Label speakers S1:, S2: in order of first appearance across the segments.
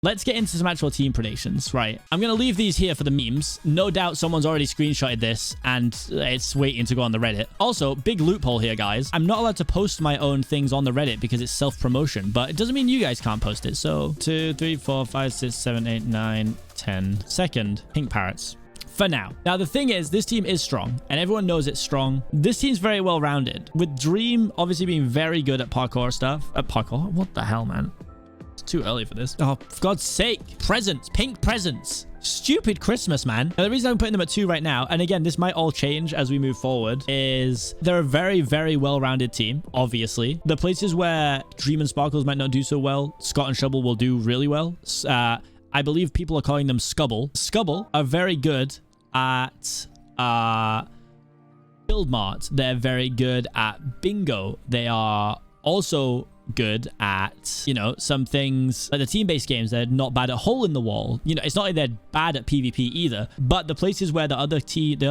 S1: let's get into some actual team predictions, right? I'm going to leave these here for the memes. No doubt someone's already screenshotted this and it's waiting to go on the Reddit. Also, big loophole here, guys. I'm not allowed to post my own things on the Reddit because it's self-promotion, but it doesn't mean you guys can't post it. So 2, 3, 4, 5, 6, 7, 8, 9, 10. Second, pink parrots. For now. Now, the thing is, this team is strong, and everyone knows it's strong. This team's very well-rounded, with Dream obviously being very good at parkour stuff. Parkour? What the hell, man? It's too early for this. Oh, for God's sake. Presents. Pink presents. Stupid Christmas, man. Now, the reason I'm putting them at 2 right now, and again, this might all change as we move forward, is they're a very, very well-rounded team, obviously. The places where Dream and Sparklez might not do so well, Scott and Shubble will do really well. I believe people are calling them Scubble. Scubble are very good at Build Mart. They're very good at Bingo. They are also good at, you know, some things like the team-based games. They're not bad at Hole in the Wall. You know, it's not like they're bad at PvP either, but the places where the other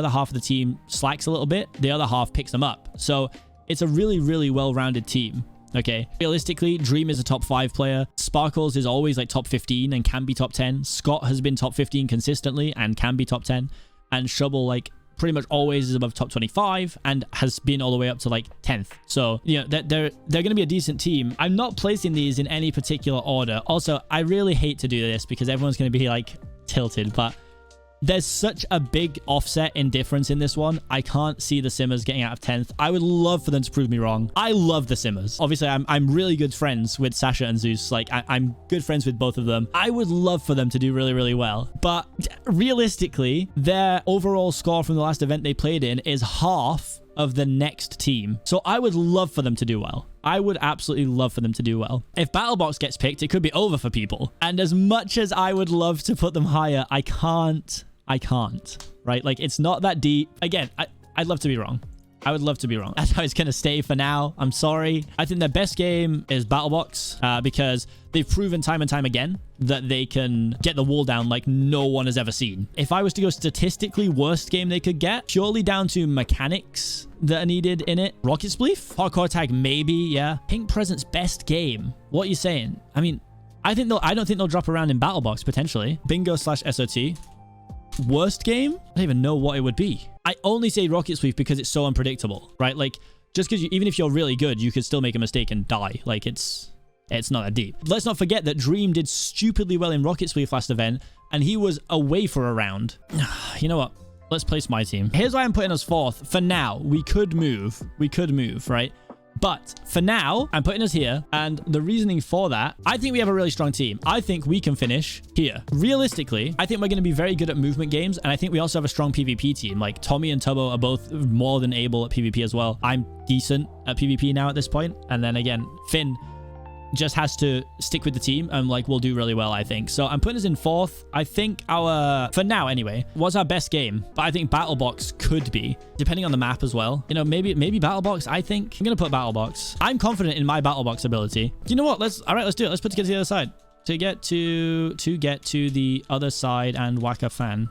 S1: half of the team slacks a little bit, the other half picks them up. So it's a really, really well-rounded team. Okay, realistically, Dream is a top 5 player. Sparklez is always like top 15 and can be top 10. Scott has been top 15 consistently and can be top 10. And Shubble, like, pretty much always is above top 25 and has been all the way up to like 10th. So, you know, they're going to be a decent team. I'm not placing these in any particular order. Also, I really hate to do this because everyone's going to be like tilted, but there's such a big offset in difference in this one. I can't see the Simmers getting out of 10th. I would love for them to prove me wrong. I love the Simmers. Obviously, I'm really good friends with Sasha and Zeus. Like, I'm good friends with both of them. I would love for them to do really, really well. But realistically, their overall score from the last event they played in is half of the next team. So I would love for them to do well. I would absolutely love for them to do well. If BattleBox gets picked, it could be over for people. And as much as I would love to put them higher, I can't, right? Like, it's not that deep. Again, I'd love to be wrong. I would love to be wrong. That's how it's going to stay for now. I'm sorry. I think their best game is BattleBox because they've proven time and time again that they can get the wall down like no one has ever seen. If I was to go statistically worst game they could get, purely down to mechanics that are needed in it. Rocket Spleef? Parkour Tag, maybe, yeah. Pink Present's best game. What are you saying? I mean, I don't think they'll drop around in BattleBox, potentially. Bingo/SOT. Worst game? I don't even know what it would be. I only say Rocket Sweep because it's so unpredictable, right? Like, just because even if you're really good, you could still make a mistake and die. Like, it's not that deep. Let's not forget that Dream did stupidly well in Rocket Sweep last event, and he was away for a round. You know what? Let's place my team. Here's why I'm putting us 4th. For now, we could move, right? But for now, I'm putting us here. And the reasoning for that, I think we have a really strong team. I think we can finish here. Realistically, I think we're going to be very good at movement games. And I think we also have a strong PvP team. Like Tommy and Tubbo are both more than able at PvP as well. I'm decent at PvP now at this point. And then again, Finn just has to stick with the team and like we'll do really well, I think. So I'm putting us in 4th. I think for now anyway, was our best game, but I think BattleBox could be, depending on the map as well. You know, maybe BattleBox. I think I'm gonna put BattleBox. I'm confident in my BattleBox ability. You know what? Let's do it. Let's put to get to the other side. To get to the other side and whack a fan.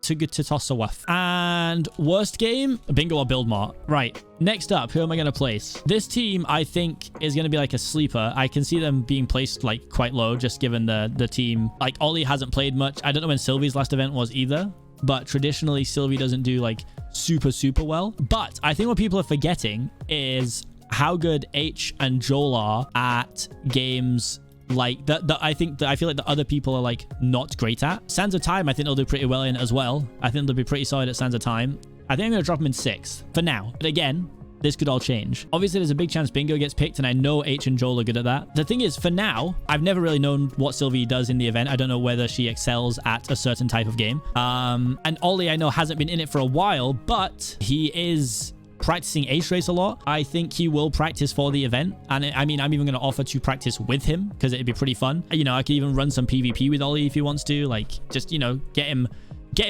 S1: To toss a waff. And worst game, Bingo or Build Mart. Right. Next up, who am I going to place? This team, I think, is going to be like a sleeper. I can see them being placed like quite low, just given the team. Like Ollie hasn't played much. I don't know when Sylvie's last event was either, but traditionally Sylvie doesn't do like super well. But I think what people are forgetting is how good H and Joel are at games like I feel like the other people are like not great at. Sands of Time, I think they'll do pretty well in as well. I think they'll be pretty solid at Sands of Time. I think I'm going to drop them in 6th for now. But again, this could all change. Obviously, there's a big chance Bingo gets picked, and I know H and Joel are good at that. The thing is, for now, I've never really known what Sylvie does in the event. I don't know whether she excels at a certain type of game. And Ollie, I know, hasn't been in it for a while, but he is practicing Ace Race a lot. I think he will practice for the event. And I mean, I'm even going to offer to practice with him because it'd be pretty fun. You know, I could even run some PvP with Ollie if he wants to. Like, just, you know, get him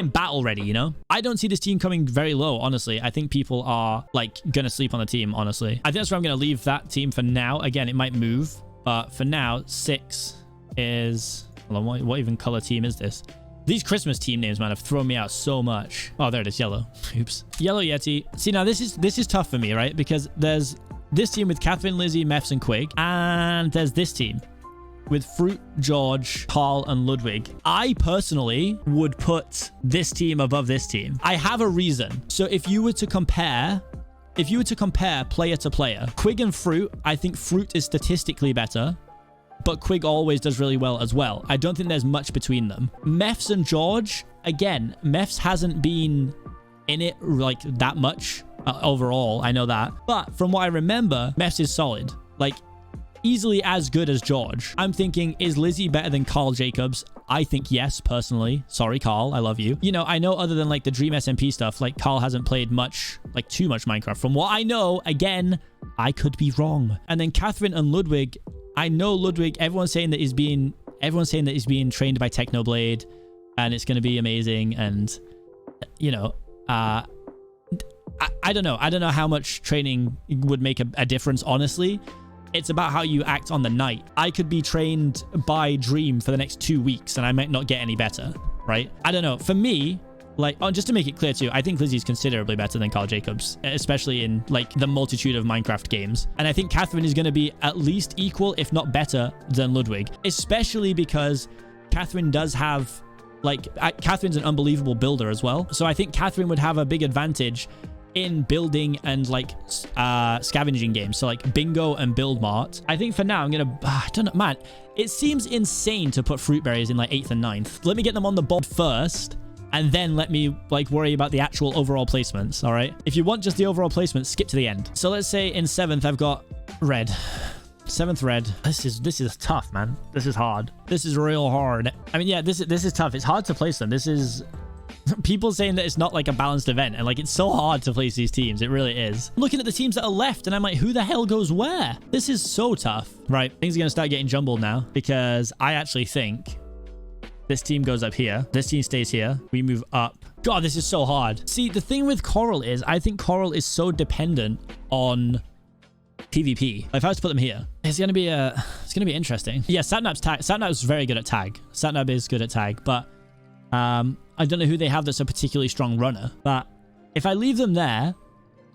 S1: battle ready, you know? I don't see this team coming very low, honestly. I think people are, like, going to sleep on the team, honestly. I think that's where I'm going to leave that team for now. Again, it might move. But for now, 6 is... Hold on, what even color team is this? These Christmas team names, man, have thrown me out so much. Oh, there it is, yellow. Oops. Yellow Yeti. See, now this is tough for me, right? Because there's this team with Catherine, Lizzie, Mefs, and Quig. And there's this team. with Fruit, George, Carl, and Ludwig, I personally would put this team above this team. I have a reason. So if you were to compare player to player, Quig and Fruit, I think Fruit is statistically better, but Quig always does really well as well. I don't think there's much between them. Mefs and George, again, Mefs hasn't been in it like that much overall. I know that. But from what I remember, Mefs is solid. Like, easily as good as George. I'm thinking, is Lizzie better than Carl Jacobs? I think yes, personally. Sorry, Carl. I love you. You know, I know other than like the Dream SMP stuff, like Carl hasn't played much, like too much Minecraft. From what I know, again, I could be wrong. And then Catherine and Ludwig, I know Ludwig, everyone's saying that he's being trained by Technoblade and it's going to be amazing. And, you know, I don't know. I don't know how much training would make a difference, honestly. It's about how you act on the night. I could be trained by Dream for the next 2 weeks and I might not get any better, right? I don't know. For me, like, just to make it clear too, I think Lizzie's considerably better than Carl Jacobs, especially in like the multitude of Minecraft games. And I think Catherine is going to be at least equal, if not better, than Ludwig, especially because Catherine does have, like, Catherine's an unbelievable builder as well. So I think Catherine would have a big advantage in building and like scavenging games, so like Bingo and Build Mart. I think for now I'm gonna I don't know, man, it seems insane to put fruit berries in like 8th and 9th. Let me get them on the board first and then let me like worry about the actual overall placements. All right, if you want just the overall placement, skip to the end. So let's say in 7th I've got red. 7th red. This is tough, man. This is hard. This is real hard. I mean, yeah, this is tough. It's hard to place them. This is people saying that it's not like a balanced event, and like it's so hard to place these teams. It really is. Looking at the teams that are left and I'm like, who the hell goes where? This is so tough. Right, things are gonna start getting jumbled now because I actually think this team goes up here, this team stays here, we move up. God, this is so hard. See, the thing with Coral is I think Coral is so dependent on PvP. If I was to put them here, it's gonna be interesting. Yeah, Satnap's very good at tag. Satnap is good at tag, but I don't know who they have that's a particularly strong runner, but if I leave them there,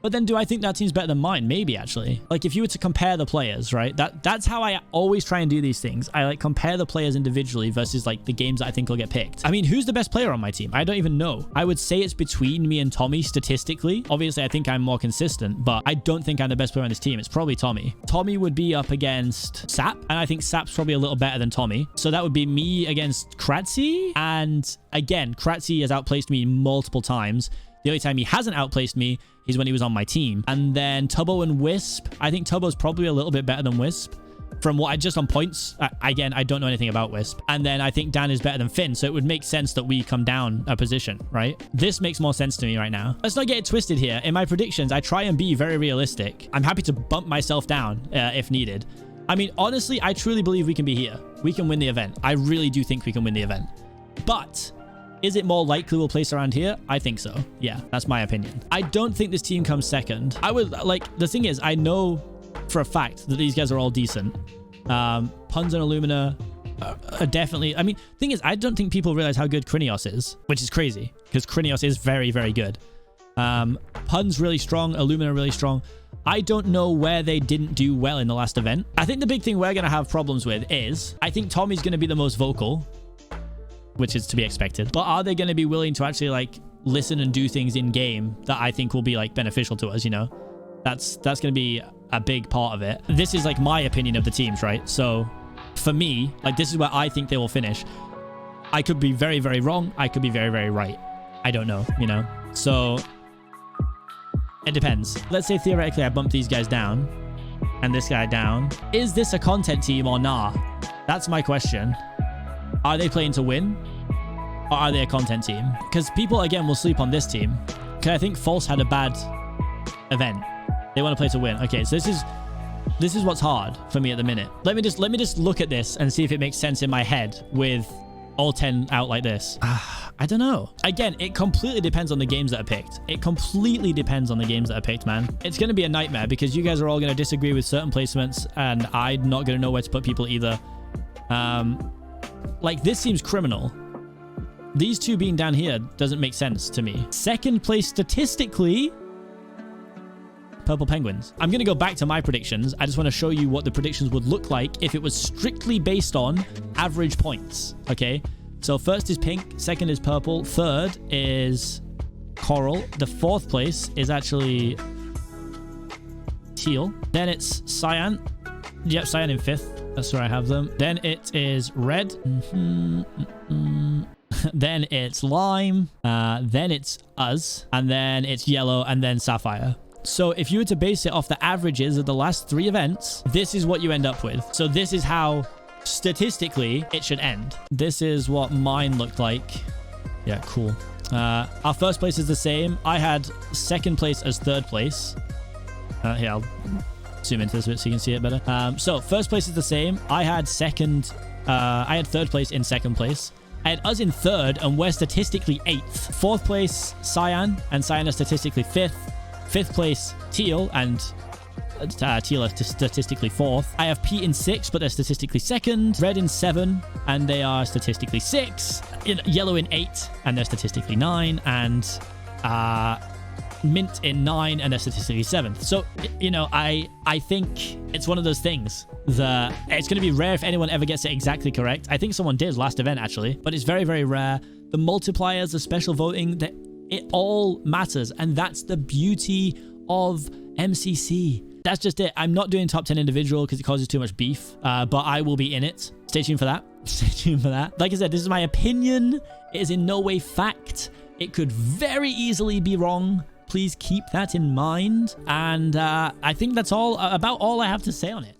S1: but then do I think that team's better than mine? Maybe, actually. Like, if you were to compare the players, right? That's how I always try and do these things. I like compare the players individually versus like the games that I think will get picked. I mean, who's the best player on my team? I don't even know. I would say it's between me and Tommy statistically. Obviously, I think I'm more consistent, but I don't think I'm the best player on this team. It's probably Tommy. Tommy would be up against Sap, and I think Sap's probably a little better than Tommy. So that would be me against Kratzy. And again, Kratzy has outplaced me multiple times. The only time he hasn't outplaced me is when he was on my team. And then Tubbo and Wisp. I think Tubbo's probably a little bit better than Wisp. From what I just on points, again, I don't know anything about Wisp. And then I think Dan is better than Finn. So it would make sense that we come down a position, right? This makes more sense to me right now. Let's not get it twisted here. In my predictions, I try and be very realistic. I'm happy to bump myself down if needed. I mean, honestly, I truly believe we can be here. We can win the event. I really do think we can win the event. But is it more likely we'll place around here? I think so. Yeah, that's my opinion. I don't think this team comes second. I would like, the thing is, I know for a fact that these guys are all decent. Puns and Illumina are definitely, I mean, thing is, I don't think people realize how good Krinios is, which is crazy because Krinios is very, very good. Puns really strong, Illumina really strong. I don't know where they didn't do well in the last event. I think the big thing we're going to have problems with is, I think Tommy's going to be the most vocal, which is to be expected. But are they going to be willing to actually like listen and do things in game that I think will be like beneficial to us, you know? That's going to be a big part of it. This is like my opinion of the teams, right? So for me, like this is where I think they will finish. I could be very, very wrong. I could be very, very right. I don't know, you know? So it depends. Let's say theoretically I bump these guys down and this guy down. Is this a content team or nah? That's my question. Are they playing to win? Or are they a content team? Because people, again, will sleep on this team. Because I think False had a bad event. They want to play to win. Okay, so this is what's hard for me at the minute. Let me just look at this and see if it makes sense in my head with all 10 out like this. I don't know. Again, it completely depends on the games that are picked. It completely depends on the games that are picked, man. It's going to be a nightmare because you guys are all going to disagree with certain placements and I'm not going to know where to put people either. Like, this seems criminal. These two being down here doesn't make sense to me. Second place statistically, purple penguins. I'm going to go back to my predictions. I just want to show you what the predictions would look like if it was strictly based on average points. Okay. So first is pink. Second is purple. Third is coral. The fourth place is actually teal. Then it's cyan. Yep, cyan in fifth. That's where I have them. Then it is red. Then it's lime. Then it's us. And then it's yellow. And then sapphire. So if you were to base it off the averages of the last 3 events, this is what you end up with. So this is how statistically it should end. This is what mine looked like. Yeah, cool. Our first place is the same. I had second place as third place. Here, I'll zoom into this a bit so you can see it better. So first place is the same. I had third place in second place. I had us in third, and we're statistically 8th. Fourth place, cyan, and cyan is statistically 5th. Fifth place, teal, and teal are statistically 4th. I have Pete in 6th, but they're statistically 2nd. Red in 7, and they are statistically 6. Yellow in 8, and they're statistically 9. And mint in 9, and they're statistically 7th. So, you know, I think it's one of those things that it's going to be rare if anyone ever gets it exactly correct. I think someone did last event, actually, but it's very, very rare. The multipliers, the special voting, it all matters, and that's the beauty of MCC. That's just it. I'm not doing top 10 individual because it causes too much beef, but I will be in it. Stay tuned for that. Stay tuned for that. Like I said, this is my opinion. It is in no way fact. It could very easily be wrong. Please keep that in mind. And I think that's about all I have to say on it.